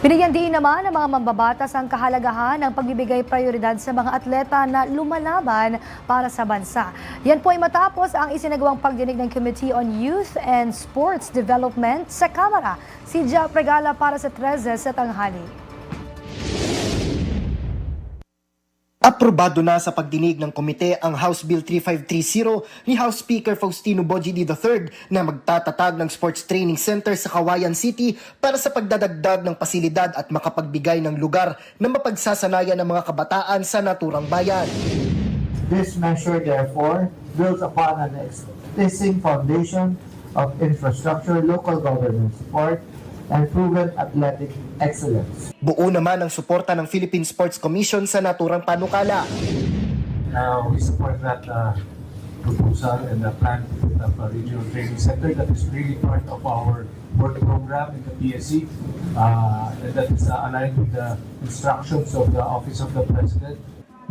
Binigyan din naman ng mga mambabatas ang kahalagahan ng pagbibigay prioridad sa mga atleta na lumalaban para sa bansa. Yan po ay matapos ang isinagawang pagdinig ng Committee on Youth and Sports Development sa Kamara. Si Jap Regala para sa 13 sa tanghali. Aprobado na sa pagdinig ng komite ang House Bill 3530 ni House Speaker Faustino Bojidi III na magtatatag ng sports training center sa Cauayan City para sa pagdadagdag ng pasilidad at makapagbigay ng lugar na mapagsasanayan ng mga kabataan sa naturang bayan. This measure therefore builds upon an existing foundation of infrastructure, local government support, and proven athletic excellence. Buo naman ang suporta ng Philippine Sports Commission sa naturang panukala. We support that proposal and the plan to put up a regional training center that is really part of our work program in the PSC and that is aligned with the instructions of the Office of the President.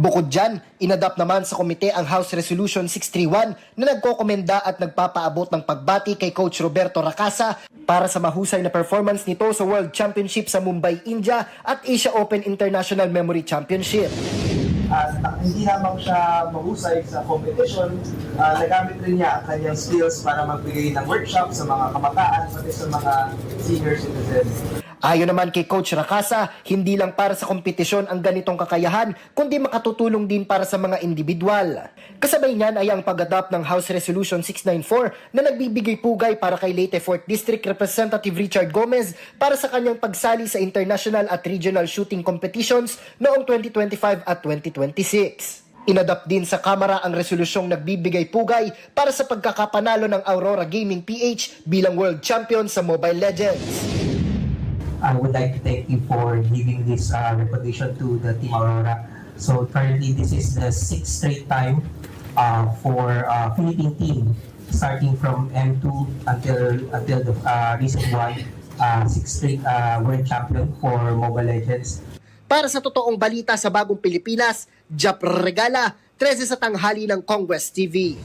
Bukod dyan, inadapt naman sa komite ang House Resolution 631 na nagkokomenda at nagpapaabot ng pagbati kay Coach Roberto Racasa para sa mahusay na performance nito sa World Championship sa Mumbai, India at Asia Open International Memory Championship. At hindi lamang siya mahusay sa competition, nagamit rin niya ang kanyang skills para magbigay ng workshop sa mga kabataan pati sa mga senior citizens. Ayon naman kay Coach Racasa, hindi lang para sa kompetisyon ang ganitong kakayahan, kundi makatutulong din para sa mga individual. Kasabay niyan ay ang pag-adopt ng House Resolution 694 na nagbibigay pugay para kay Leyte 4th District Representative Richard Gomez para sa kanyang pagsali sa international at regional shooting competitions noong 2025 at 2026. Inadapt din sa Kamara ang resolusyong nagbibigay pugay para sa pagkakapanalo ng Aurora Gaming PH bilang World Champion sa Mobile Legends. I would like to thank you for giving this recognition to the Team Aurora. So currently, this is the 6th straight time for Philippine team, starting from M2 until the recent one, 6th straight world champion for Mobile Legends. Para sa totoong balita sa Bagong Pilipinas, Jap Regala, 13 sa tanghali ng Congress TV.